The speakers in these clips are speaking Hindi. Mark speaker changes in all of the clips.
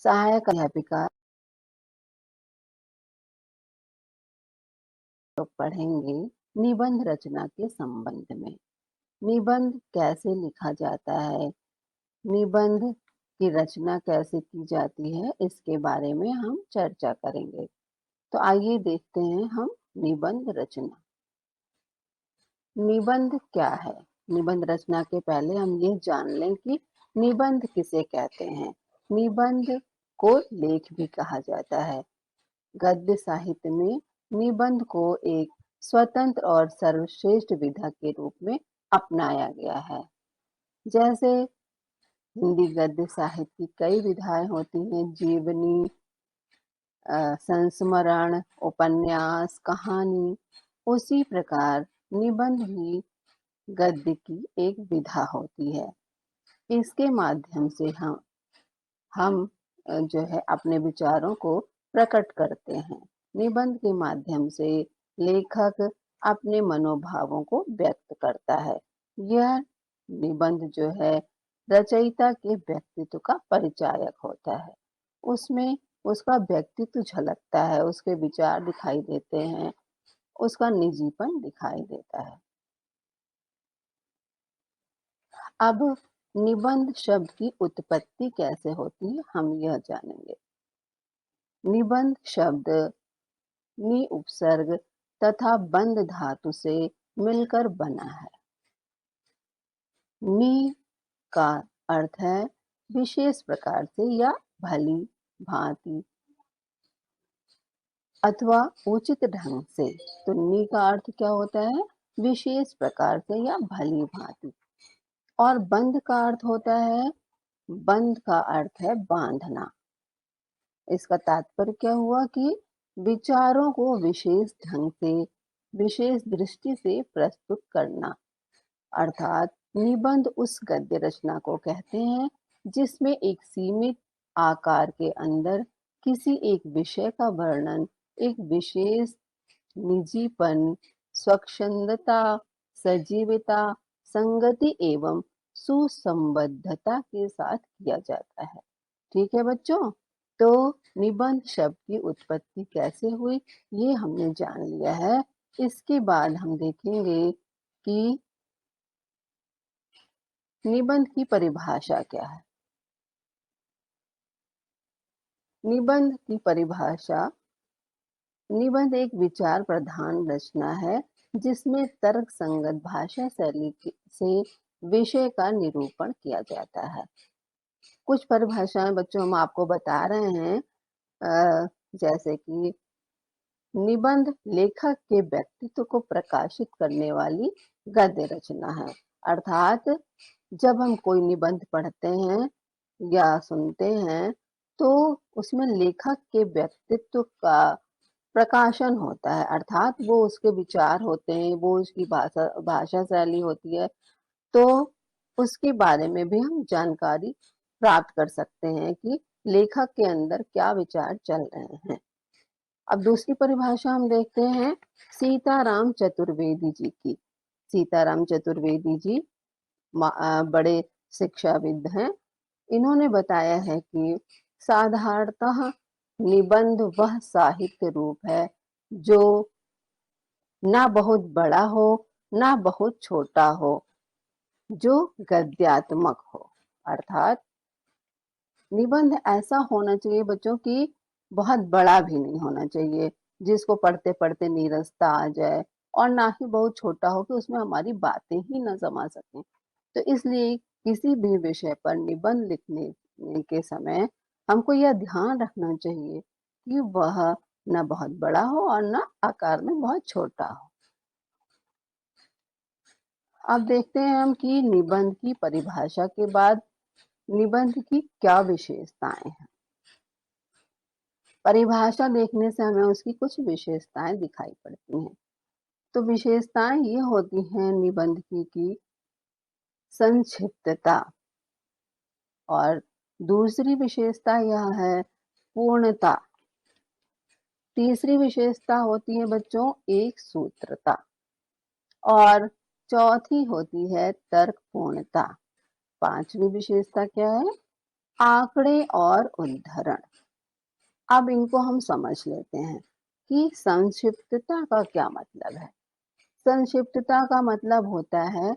Speaker 1: सहायक अध्यापिका तो पढ़ेंगे निबंध रचना के संबंध में। निबंध कैसे लिखा जाता है, निबंध की रचना कैसे की जाती है, इसके बारे में हम चर्चा करेंगे। तो आइए देखते हैं हम निबंध रचना। निबंध क्या है? निबंध रचना के पहले हम ये जान लें कि निबंध किसे कहते हैं। निबंध को लेख भी कहा जाता है। गद्य साहित्य में निबंध को एक स्वतंत्र और सर्वश्रेष्ठ विधा के रूप में अपनाया गया है। जैसे हिंदी गद्य साहित्य की कई विधाएं होती हैं, जीवनी, संस्मरण, उपन्यास, कहानी। उसी प्रकार निबंध भी गद्य की एक विधा होती है। इसके माध्यम से हम जो है अपने विचारों को प्रकट करते हैं। निबंध के माध्यम से लेखक अपने मनोभावों को व्यक्त करता है। यह निबंध जो है रचयिता के व्यक्तित्व का परिचायक होता है। उसमें उसका व्यक्तित्व झलकता है, उसके विचार दिखाई देते हैं, उसका निजीपन दिखाई देता है। अब निबंध शब्द की उत्पत्ति कैसे होती है, हम यह जानेंगे। निबंध शब्द नि उपसर्ग तथा बंध धातु से मिलकर बना है। नि का अर्थ है विशेष प्रकार से या भली भांति अथवा उचित ढंग से। तो नि का अर्थ क्या होता है? विशेष प्रकार से या भली भांति। और बंध का अर्थ होता है, बंध का अर्थ है बांधना। इसका तात्पर्य क्या हुआ कि विचारों को विशेष ढंग से, विशेष दृष्टि से प्रस्तुत करना। अर्थात निबंध उस गद्य रचना को कहते हैं जिसमें एक सीमित आकार के अंदर किसी एक विषय का वर्णन एक विशेष निजीपन, स्वच्छंदता, सजीवता, संगति एवं सुसंबद्धता के साथ किया जाता है। ठीक है बच्चों, तो निबंध शब्द की उत्पत्ति कैसे हुई ये हमने जान लिया है। इसके बाद हम देखेंगे कि निबंध की परिभाषा क्या है। निबंध की परिभाषा, निबंध एक विचार प्रधान रचना है जिसमें तर्क संगत भाषा शैली से विषय का निरूपण किया जाता है। कुछ परिभाषाएं बच्चों हम आपको बता रहे हैं, जैसे कि निबंध लेखक के व्यक्तित्व को प्रकाशित करने वाली गद्य रचना है। अर्थात जब हम कोई निबंध पढ़ते हैं या सुनते हैं तो उसमें लेखक के व्यक्तित्व का प्रकाशन होता है। अर्थात वो उसके विचार होते हैं, वो उसकी भाषा शैली होती है, तो उसके बारे में भी हम जानकारी प्राप्त कर सकते हैं कि लेखक के अंदर क्या विचार चल रहे हैं। अब दूसरी परिभाषा हम देखते हैं सीताराम चतुर्वेदी जी की। सीताराम चतुर्वेदी जी बड़े शिक्षाविद हैं। इन्होंने बताया है कि साधारणतः निबंध वह साहित्य रूप है जो ना बहुत बड़ा हो ना बहुत छोटा हो, जो गद्यात्मक हो। अर्थात निबंध ऐसा होना चाहिए बच्चों की बहुत बड़ा भी नहीं होना चाहिए जिसको पढ़ते पढ़ते नीरसता आ जाए, और ना ही बहुत छोटा हो कि उसमें हमारी बातें ही न समा सकें। तो इसलिए किसी भी विषय पर निबंध लिखने के समय हमको यह ध्यान रखना चाहिए कि वह न बहुत बड़ा हो और न आकार में बहुत छोटा हो। अब देखते हैं हम कि निबंध की परिभाषा के बाद निबंध की क्या विशेषताएं हैं। परिभाषा देखने से हमें उसकी कुछ विशेषताएं दिखाई पड़ती हैं। तो विशेषताएं ये होती हैं निबंध की संक्षिप्तता, और दूसरी विशेषता यह है पूर्णता। तीसरी विशेषता होती है बच्चों एक सूत्रता, और चौथी होती है तर्कपूर्णता। पांचवी विशेषता क्या है? आंकड़े और उद्धरण। अब इनको हम समझ लेते हैं कि संक्षिप्तता का क्या मतलब है। संक्षिप्तता का मतलब होता है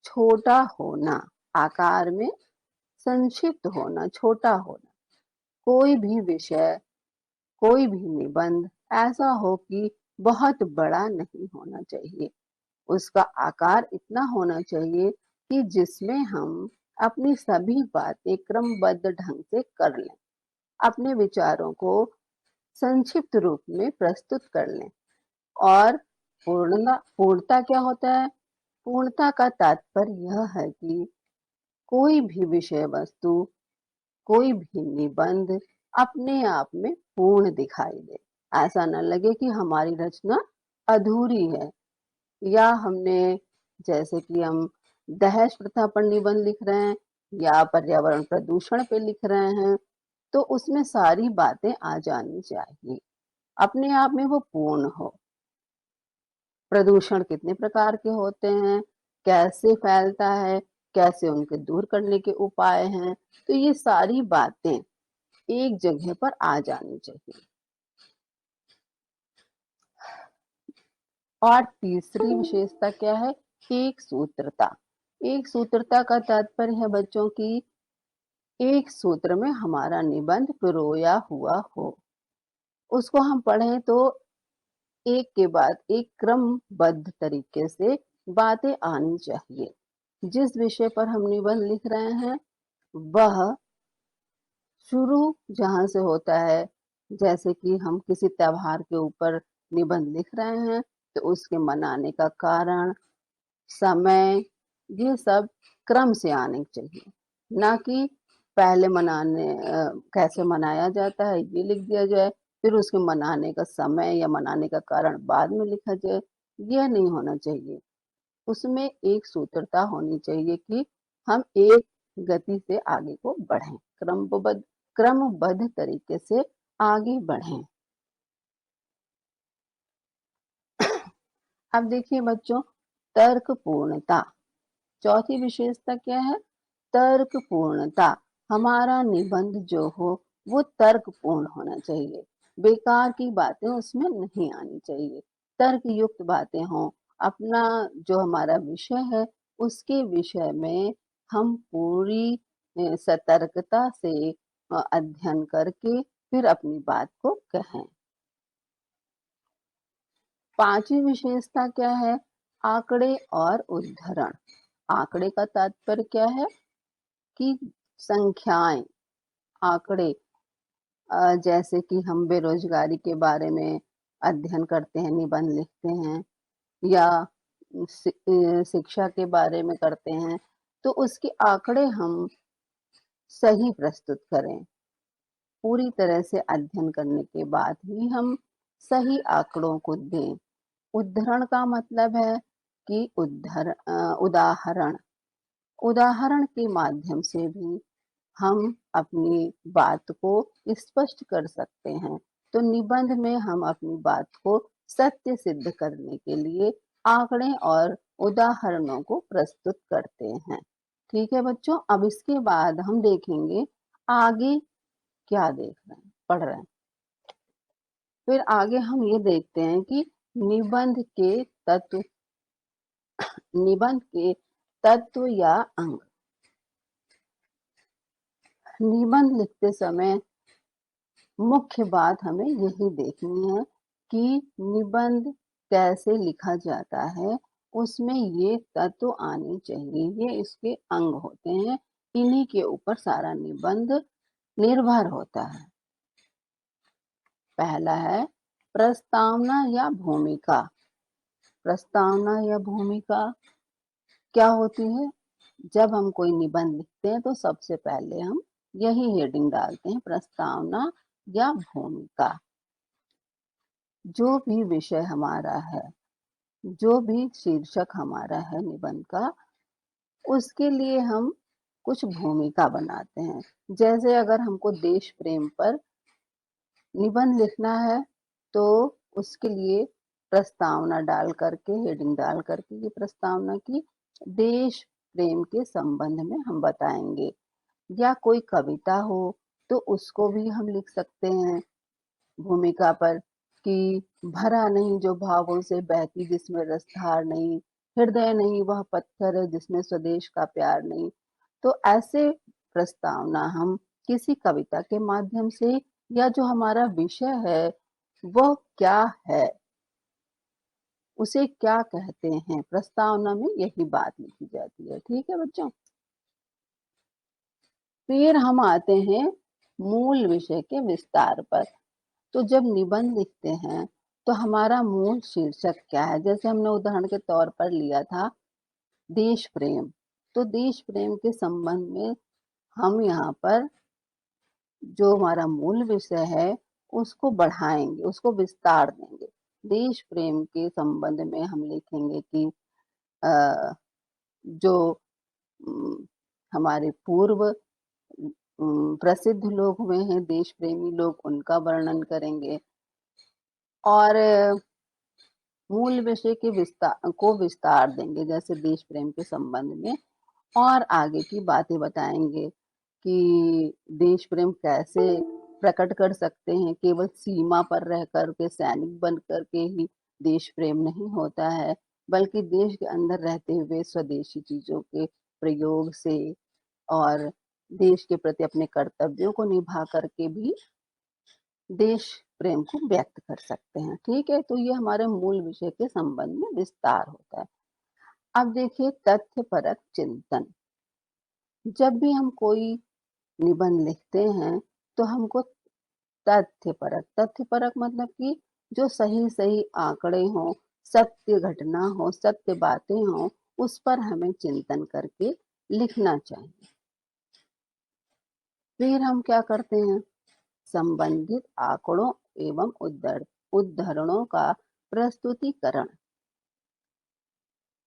Speaker 1: छोटा होना, आकार में संक्षिप्त होना, छोटा होना। कोई भी विषय, कोई भी निबंध ऐसा हो कि बहुत बड़ा नहीं होना चाहिए। उसका आकार इतना होना चाहिए कि जिसमें हम अपनी सभी बातें क्रमबद्ध ढंग से कर लें, अपने विचारों को संक्षिप्त रूप में प्रस्तुत कर लें। और पूर्णता क्या होता है? पूर्णता का तात्पर्य यह है कि कोई भी विषय वस्तु, कोई भी निबंध अपने आप में पूर्ण दिखाई दे। ऐसा न लगे कि हमारी रचना अधूरी है, या हमने, जैसे कि हम दहेज प्रथा पर निबंध लिख रहे हैं या पर्यावरण प्रदूषण पे लिख रहे हैं, तो उसमें सारी बातें आ जानी चाहिए, अपने आप में वो पूर्ण हो। प्रदूषण कितने प्रकार के होते हैं, कैसे फैलता है, कैसे उनके दूर करने के उपाय हैं, तो ये सारी बातें एक जगह पर आ जानी चाहिए। और तीसरी विशेषता क्या है? एक सूत्रता। एक सूत्रता का तात्पर्य है बच्चों की एक सूत्र में हमारा निबंध पिरोया हुआ हो, उसको हम पढ़ें तो एक के बाद एक क्रमबद्ध तरीके से बातें आनी चाहिए। जिस विषय पर हम निबंध लिख रहे हैं वह शुरू जहाँ से होता है, जैसे कि हम किसी त्योहार के ऊपर निबंध लिख रहे हैं तो उसके मनाने का कारण, समय, ये सब क्रम से आने चाहिए। ना कि पहले कैसे मनाया जाता है ये लिख दिया जाए, फिर उसके मनाने का समय या मनाने का कारण बाद में लिखा जाए, यह नहीं होना चाहिए। उसमें एक सूत्रता होनी चाहिए कि हम एक गति से आगे को बढ़ें, क्रमबद्ध तरीके से आगे बढ़ें। अब देखिए बच्चों, तर्कपूर्णता। चौथी विशेषता क्या है? तर्कपूर्णता। हमारा निबंध जो हो वो तर्कपूर्ण होना चाहिए, बेकार की बातें उसमें नहीं आनी चाहिए, तर्कयुक्त बातें हों। अपना जो हमारा विषय है उसके विषय में हम पूरी सतर्कता से अध्ययन करके फिर अपनी बात को कहें। पांचवी विशेषता क्या है? आंकड़े और उद्धरण। आंकड़े का तात्पर्य क्या है कि संख्याएं, आंकड़े, जैसे कि हम बेरोजगारी के बारे में अध्ययन करते हैं, निबंध लिखते हैं, या शिक्षा के बारे में करते हैं, तो उसके आंकड़े हम सही प्रस्तुत करें। पूरी तरह से अध्ययन करने के बाद ही हम सही आंकड़ों को दें। उद्धरण का मतलब है कि उदाहरण, उदाहरण के माध्यम से भी हम अपनी बात को स्पष्ट कर सकते हैं। तो निबंध में हम अपनी बात को सत्य सिद्ध करने के लिए आंकड़े और उदाहरणों को प्रस्तुत करते हैं। ठीक है बच्चों, अब इसके बाद हम देखेंगे आगे क्या देख रहे हैं, पढ़ रहे हैं। फिर आगे हम ये देखते हैं कि निबंध के तत्व, निबंध के तत्व या अंग। निबंध लिखते समय मुख्य बात हमें यही देखनी है कि निबंध कैसे लिखा जाता है, उसमें ये तत्व आने चाहिए, ये इसके अंग होते हैं, इन्हीं के ऊपर सारा निबंध निर्भर होता है। पहला है प्रस्तावना या भूमिका। प्रस्तावना या भूमिका क्या होती है? जब हम कोई निबंध लिखते हैं तो सबसे पहले हम यही हेडिंग डालते हैं, प्रस्तावना या भूमिका। जो भी विषय हमारा है, जो भी शीर्षक हमारा है निबंध का, उसके लिए हम कुछ भूमिका बनाते हैं। जैसे अगर हमको देश प्रेम पर निबंध लिखना है तो उसके लिए प्रस्तावना डाल करके, हेडिंग डाल करके, ये प्रस्तावना की देश प्रेम के संबंध में हम बताएंगे। या कोई कविता हो तो उसको भी हम लिख सकते हैं भूमिका पर कि भरा नहीं जो भावों से बहती जिसमें रसधार नहीं, हृदय नहीं वह पत्थर है जिसमें स्वदेश का प्यार नहीं। तो ऐसे प्रस्तावना हम किसी कविता के माध्यम से या जो हमारा विषय है वह क्या है, उसे क्या कहते हैं, प्रस्तावना में यही बात लिखी जाती है। ठीक है बच्चों। फिर हम आते हैं मूल विषय के विस्तार पर। तो जब निबंध लिखते हैं तो हमारा मूल शीर्षक क्या है? जैसे हमने उदाहरण के तौर पर लिया था देश प्रेम। तो देश प्रेम के संबंध में हम यहाँ पर जो हमारा मूल विषय है उसको बढ़ाएंगे, उसको विस्तार देंगे। देश प्रेम के संबंध में हम लिखेंगे कि अ, जो उम, हमारे पूर्व प्रसिद्ध लोग हुए हैं देश प्रेमी लोग, उनका वर्णन करेंगे और मूल विषय के विस्तार देंगे जैसे देश प्रेम के संबंध में, और आगे की बातें बताएंगे कि देश प्रेम कैसे प्रकट कर सकते हैं। केवल सीमा पर रह कर के सैनिक बन कर के ही देश प्रेम नहीं होता है, बल्कि देश के अंदर रहते हुए स्वदेशी चीजों के प्रयोग से और देश के प्रति अपने कर्तव्यों को निभा करके भी देश प्रेम को व्यक्त कर सकते हैं। ठीक है, तो ये हमारे मूल विषय के संबंध में विस्तार होता है। अब देखिए तथ्यपरक चिंतन। जब भी हम कोई निबंध लिखते हैं तो हमको तथ्यपरक मतलब कि जो सही सही आंकड़े हों, सत्य घटना हो, सत्य बातें हों, उस पर हमें चिंतन करके लिखना चाहिए। फिर हम क्या करते हैं? संबंधित आंकड़ों एवं उद्धरणों का प्रस्तुतिकरण।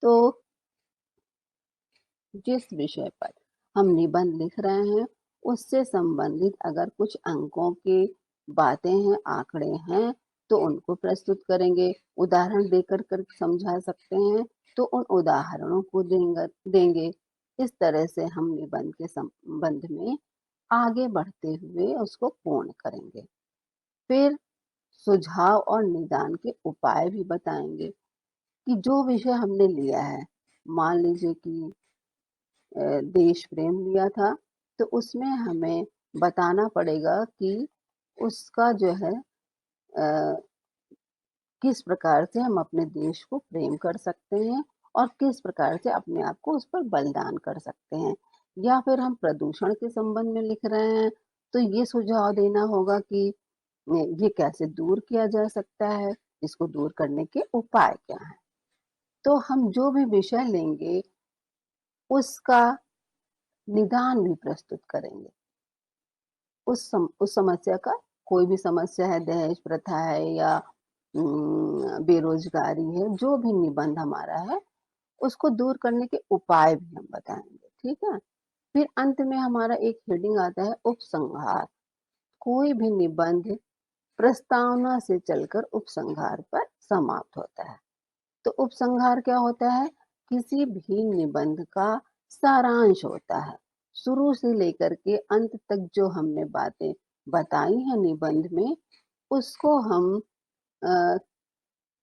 Speaker 1: तो जिस विषय पर हम निबंध लिख रहे हैं उससे संबंधित अगर कुछ अंकों की बातें हैं, आंकड़े हैं, तो उनको प्रस्तुत करेंगे। उदाहरण देकर कर समझा सकते हैं तो उन उदाहरणों को देंगे। इस तरह से हम निबंध के संबंध में आगे बढ़ते हुए उसको पूर्ण करेंगे। फिर सुझाव और निदान के उपाय भी बताएंगे कि जो विषय हमने लिया है, मान लीजिए कि देश प्रेम लिया था, तो उसमें हमें बताना पड़ेगा कि उसका जो है किस प्रकार से हम अपने देश को प्रेम कर सकते हैं और किस प्रकार से अपने आप को उस पर बलिदान कर सकते हैं। या फिर हम प्रदूषण के संबंध में लिख रहे हैं तो ये सुझाव देना होगा कि ये कैसे दूर किया जा सकता है, इसको दूर करने के उपाय क्या हैं। तो हम जो भी विषय लेंगे उसका निदान भी प्रस्तुत करेंगे। उस समस्या का, कोई भी समस्या है, दहेज प्रथा है या बेरोजगारी है, जो भी निबंध हमारा है उसको दूर करने के उपाय भी हम बताएंगे। ठीक है। फिर अंत में हमारा एक हेडिंग आता है उपसंहार। कोई भी निबंध प्रस्तावना से चलकर उपसंहार पर समाप्त होता है। तो उपसंहार क्या होता है? किसी भी निबंध का सारांश होता है। शुरू से लेकर के अंत तक जो हमने बातें बताई हैं निबंध में, उसको हम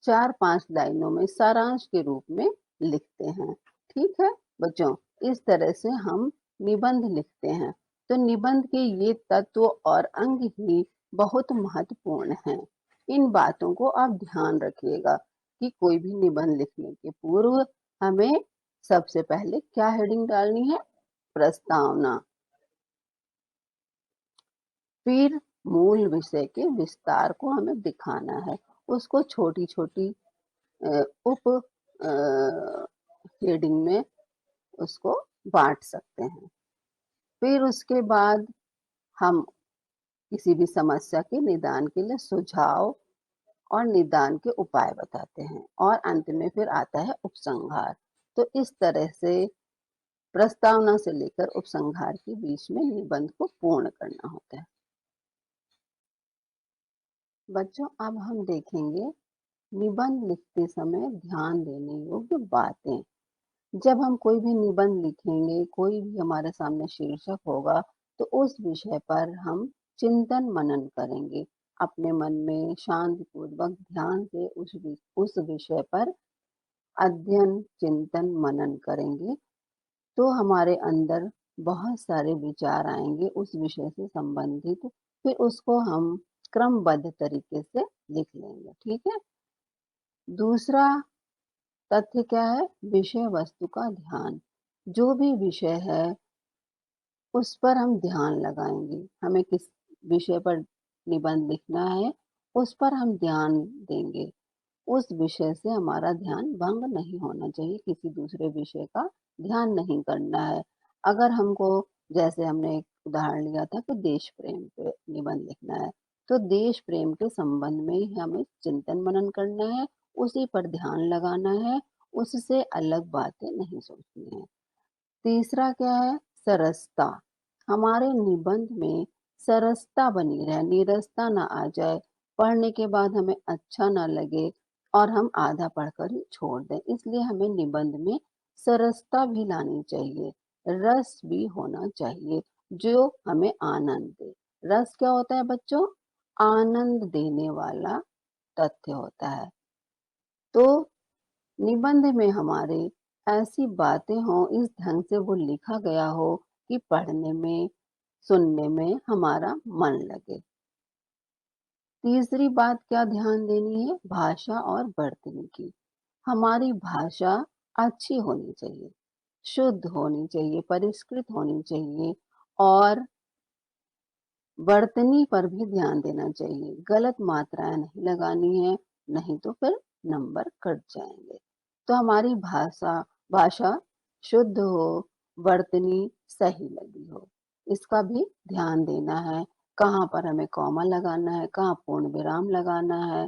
Speaker 1: 4-5 लाइनों में सारांश के रूप में लिखते हैं। ठीक है बच्चों, इस तरह से हम निबंध लिखते हैं। तो निबंध के ये तत्व और अंग ही बहुत महत्वपूर्ण हैं। इन बातों को आप ध्यान रखिएगा कि कोई भी निबंध लिखने के पूर्व हमें सबसे पहले क्या हेडिंग डालनी है? प्रस्तावना। फिर मूल विषय के विस्तार को हमें दिखाना है। उसको छोटी-छोटी उप हेडिंग में उसको बांट सकते हैं। फिर उसके बाद हम किसी भी समस्या के निदान के लिए सुझाव और निदान के उपाय बताते हैं और अंत में फिर आता है उपसंहार। तो इस तरह से प्रस्तावना से लेकर उपसंहार के बीच में निबंध को पूर्ण करना होता है। बच्चों अब हम देखेंगे निबंध लिखते समय ध्यान देने योग्य बातें। जब हम कोई भी निबंध लिखेंगे, कोई भी हमारे सामने शीर्षक होगा, तो उस विषय पर हम चिंतन मनन करेंगे। अपने मन में शांतिपूर्वक ध्यान से उस विषय पर अध्ययन, चिंतन, मनन करेंगे, तो हमारे अंदर बहुत सारे विचार आएँगे उस विषय से संबंधित, फिर उसको हम क्रमबद्ध तरीके से लिख लेंगे, ठीक है? दूसरा तथ्य क्या है? विषय वस्तु का ध्यान। जो भी विषय है, उस पर हम ध्यान लगाएँगे। हमें किस विषय पर निबंध लिखना है, उस पर हम ध्यान देंगे। उस विषय से हमारा ध्यान भंग नहीं होना चाहिए, किसी दूसरे विषय का ध्यान नहीं करना है। अगर हमको, जैसे हमने एक उदाहरण लिया था कि देश प्रेम पे निबंध लिखना है, तो देश प्रेम के संबंध में ही हमें चिंतन मनन करना है, उसी पर ध्यान लगाना है, उससे अलग बातें नहीं सोचनी है। तीसरा क्या है? सरसता। हमारे निबंध में सरसता बनी रहे, नीरसता ना आ जाए, पढ़ने के बाद हमें अच्छा ना लगे और हम आधा पढ़कर ही छोड़ दें। इसलिए हमें निबंध में सरसता भी लानी चाहिए, रस भी होना चाहिए, जो हमें आनंद दे। रस क्या होता है बच्चों? आनंद देने वाला तथ्य होता है। तो निबंध में हमारे ऐसी बातें हों, इस ढंग से वो लिखा गया हो कि पढ़ने में, सुनने में हमारा मन लगे। तीसरी बात क्या ध्यान देनी है? भाषा और वर्तनी की। हमारी भाषा अच्छी होनी चाहिए, शुद्ध होनी चाहिए, परिष्कृत होनी चाहिए और वर्तनी पर भी ध्यान देना चाहिए। गलत मात्राएँ नहीं लगानी है, नहीं तो फिर नंबर कट जाएँगे। तो हमारी भाषा शुद्ध हो, वर्तनी सही लगी हो, इसका भी ध्यान देना है। कहाँ पर हमें कॉमा लगाना है, कहाँ पूर्ण विराम लगाना है,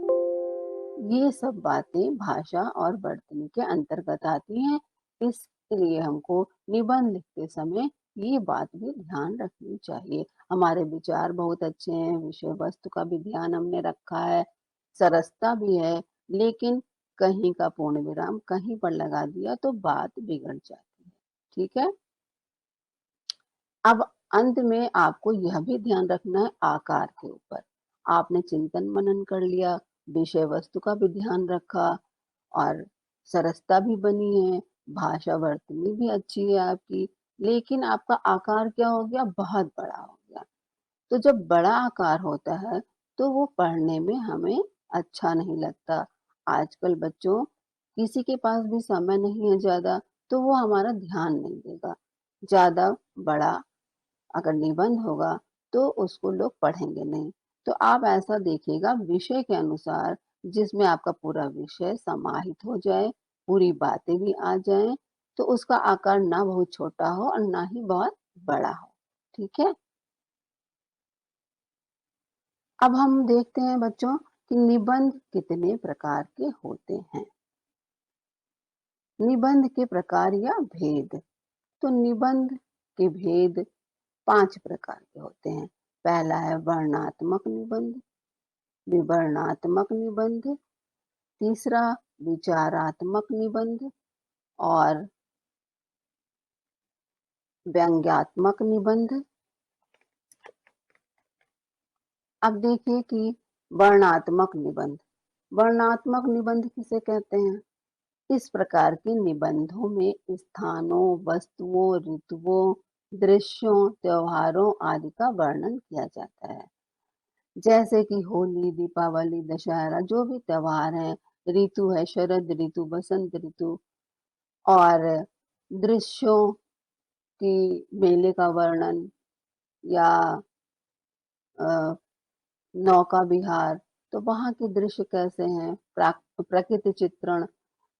Speaker 1: ये सब बातें भाषा और वर्तनी के अंतर्गत आती हैं। इसलिए हमको निबंध लिखते समय ये बात भी ध्यान रखनी चाहिए। हमारे विचार बहुत अच्छे हैं, विषय वस्तु का भी ध्यान हमने रखा है, सरसता भी है, लेकिन कहीं का पूर्ण विराम कहीं पर लगा दिया तो बात बिगड़ जाती है। ठीक है? अब अंत में आपको यह भी ध्यान रखना है आकार के ऊपर। आपने चिंतन मनन कर लिया, विषय वस्तु का भी ध्यान रखा और सरसता भी बनी है, भाषा वर्तनी भी अच्छी है आपकी, लेकिन आपका आकार क्या हो गया? बहुत बड़ा हो गया। तो जब बड़ा आकार होता है, तो वो पढ़ने में हमें अच्छा नहीं लगता। आजकल बच्चों, किसी के पास भी समय नहीं है ज़्यादा, तो वो हमारा ध्यान नहीं देगा। ज़्यादा बड़ा अगर निबंध होगा तो उसको लोग पढ़ेंगे नहीं। तो आप ऐसा देखिएगा विषय के अनुसार, जिसमें आपका पूरा विषय समाहित हो जाए, पूरी बातें भी आ जाएँ, तो उसका आकार ना बहुत छोटा हो और ना ही बहुत बड़ा हो। ठीक है? अब हम देखते हैं बच्चों कि निबंध कितने प्रकार के होते हैं। निबंध के प्रकार या भेद। तो निबंध के भेद 5 प्रकार के होते हैं। पहला है वर्णनात्मक निबंध, विवरणात्मक निबंध, तीसरा विचारात्मक निबंध और व्यंग्यात्मक निबंध। अब देखिए कि वर्णनात्मक निबंध। वर्णनात्मक निबंध किसे कहते हैं? इस प्रकार के निबंधों में स्थानों, वस्तुओं, ऋतुओं, दृश्यों, त्योहारों आदि का वर्णन किया जाता है। जैसे कि होली, दीपावली, दशहरा, जो भी त्योहार हैं, ऋतु है शरद ऋतु, बसंत ऋतु और दृश्यों की मेले का वर्णन या अ, नौका विहार, तो वहाँ के दृश्य कैसे हैं, प्रकृति चित्रण,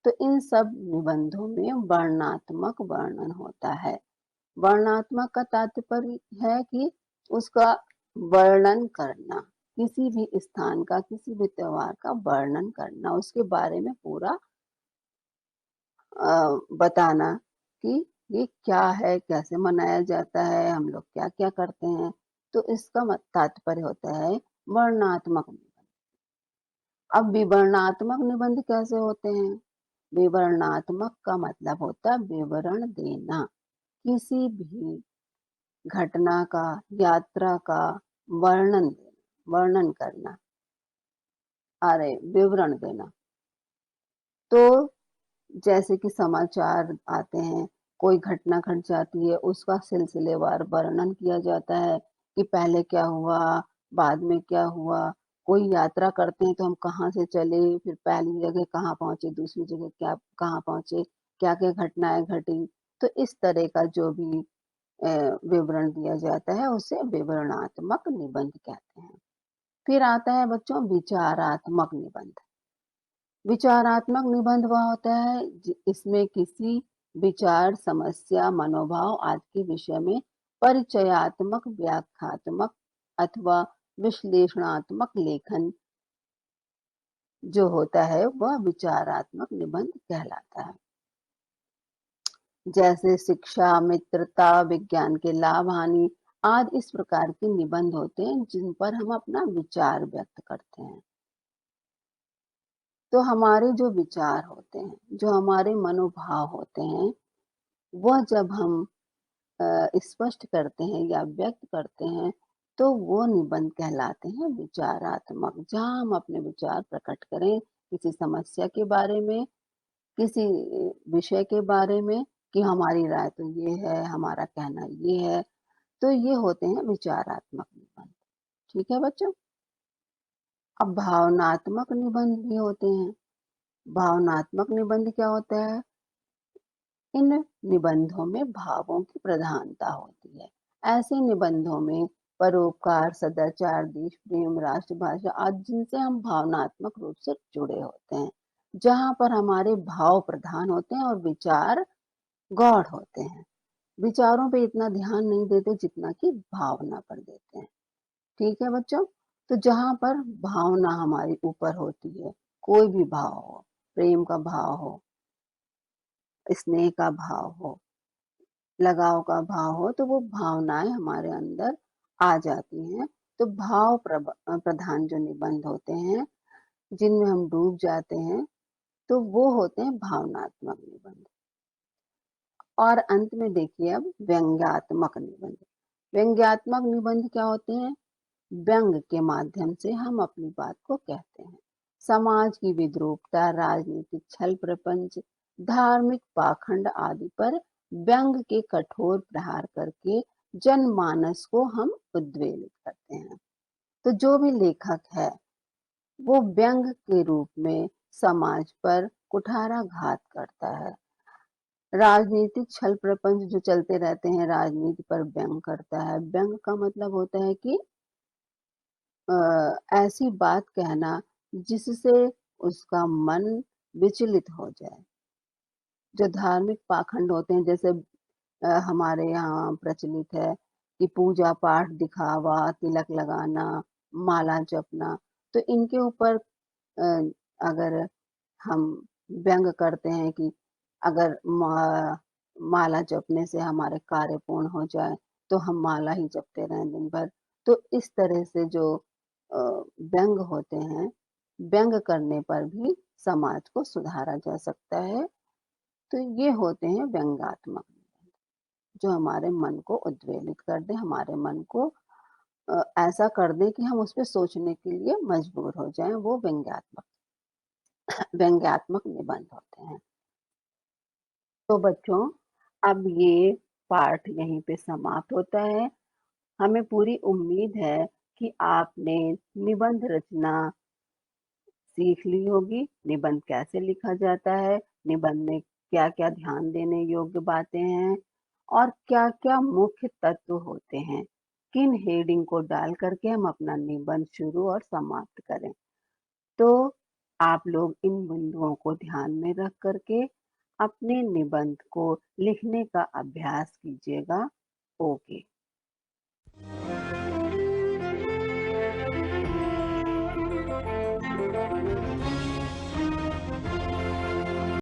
Speaker 1: तो इन सब निबंधों में वर्णनात्मक वर्णन होता है। वर्णनात्मक का तात्पर्य है कि उसका वर्णन करना, किसी भी स्थान का, किसी भी त्योहार का वर्णन करना, उसके बारे में पूरा बताना कि ये क्या है, कैसे मनाया जाता है, हम लोग क्या-क्या करते हैं। तो इसका तात्पर्य होता है वर्णनात्मक निबंध। अब विवरणात्मक निबंध कैसे होते हैं? विवरणात्मक का मतलब होता है विवरण देना, किसी भी घटना का, यात्रा का वर्णन देना, वर्णन करना, अरे विवरण देना। तो जैसे कि समाचार आते हैं, कोई घटना घट जाती है, उसका सिलसिलेवार वर्णन किया जाता है कि पहले क्या हुआ, बाद में क्या हुआ। कोई यात्रा करते हैं तो हम कहाँ से चले, फिर पहली जगह कहाँ पहुँचे, दूसरी जगह क्या कहाँ पहुँचे, क्या-क्या घटनाएँ घटी। तो इस तरह का जो भी अ, विवरण दिया जाता है, उसे विवरणात्मक निबंध कहते हैं। फिर आता है बच्चों विचारात्मक निबंध। विचारात्मक निबंध वह होता है इसमें किसी विचार, समस्या, मनोभाव आदि के विषय में परिचयात्मक, व्याख्यात्मक अथवा विश्लेषणात्मक लेखन जो होता है वह विचारात्मक निबंध कहलाता है। जैसे शिक्षा, मित्रता, विज्ञान के लाभ हानि आदि इस प्रकार के निबंध होते हैं जिन पर हम अपना विचार व्यक्त करते हैं। तो हमारे जो विचार होते हैं, जो हमारे मनोभाव होते हैं, वह जब हम स्पष्ट करते हैं या व्यक्त करते हैं, तो वो निबंध कहलाते हैं विचारात्मक। जहाँ हम अपने विचार प्रकट करें, किसी समस्या के बारे में, किसी विषय के बारे में कि हमारी राय तो ये है, हमारा कहना ये है, तो ये होते हैं विचारात्मक निबंध। ठीक है बच्चों? अब भावनात्मक निबंध भी होते हैं। भावनात्मक निबंध क्या होता है? इन निबंधों में भावों की प्रधानता होती है। ऐसे निबंधों में परोपकार, सदाचार, देश प्रेम, राष्ट्रभाषा आदि जिनसे हम भावनात्मक रूप से जुड़े होते हैं, जहाँ पर हमारे भाव प्रधान होते हैं और विचार गौण होते हैं। विचारों पे इतना ध्यान नहीं देते जितना कि भावना पर देते हैं। ठीक है बच्चों? तो जहाँ पर भावना हमारी ऊपर होती है, कोई भी भाव हो, प्रेम का भाव हो, स्नेह का भाव हो, लगाव का भाव हो, तो वो भावनाएँ हमारे अंदर आ जाती हैं। तो प्रधान जो निबंध होते हैं, जिनमें हम डूब जाते हैं, तो वो होते हैं भावनात्मक निबंध। और अंत में देखिए अब व्यंग्यात्मक निबंध। व्यंग्यात्मक निबंध क्या होते हैं? व्यंग के माध्यम से हम अपनी बात को कहते हैं। समाज की विद्रूपता, राजनीतिक छल प्रपंच, धार्मिक पाखंड आदि पर व्यंग के कठोर प्रहार करके जनमानस को हम उद्वेलित करते हैं। तो जो भी लेखक है, वो व्यंग के रूप में समाज पर कुठाराघात करता है। राजनीतिक छल प्रपंच जो चलते रहते हैं, राजनीति पर व्यंग करता है। व्यंग का मतलब होता है कि ऐसी बात कहना जिससे उसका मन विचलित हो जाए। जो धार्मिक पाखंड होते हैं जैसे हमारे यहाँ प्रचलित है कि पूजा पाठ दिखावा, तिलक लगाना, माला जपना, तो इनके ऊपर अगर हम व्यंग करते हैं कि अगर माला जपने से हमारे कार्य पूर्ण हो जाए, तो हम माला ही जपते रहें दिन भर। तो इस तरह से जो व्यंग होते हैं, व्यंग करने पर भी समाज को सुधारा जा सकता है। तो ये होते हैं व्यंग्यात्मक, जो हमारे मन को उद्वेलित कर दें, हमारे मन को ऐसा कर दें कि हम उस पे सोचने के लिए मजबूर हो जाएँ, वो व्यंग्यात्मक निबंध होते हैं। तो बच्चों, अब ये पाठ यहीं पे समाप्त होता है। हमें पूरी उम्मीद है कि आपने निबंध रचना सीख ली होगी, निबंध कैसे लिखा जाता है, निबंध में क्या-क्या ध्यान देने योग्य बातें हैं और क्या-क्या मुख्य तत्व होते हैं। किन हेडिंग को डाल करके हम अपना निबंध शुरू और समाप्त करें। तो आप लोग इन बिंदुओं को ध्यान में रख करके अपने निबंध को लिखने का अभ्यास कीजिएगा। ओके।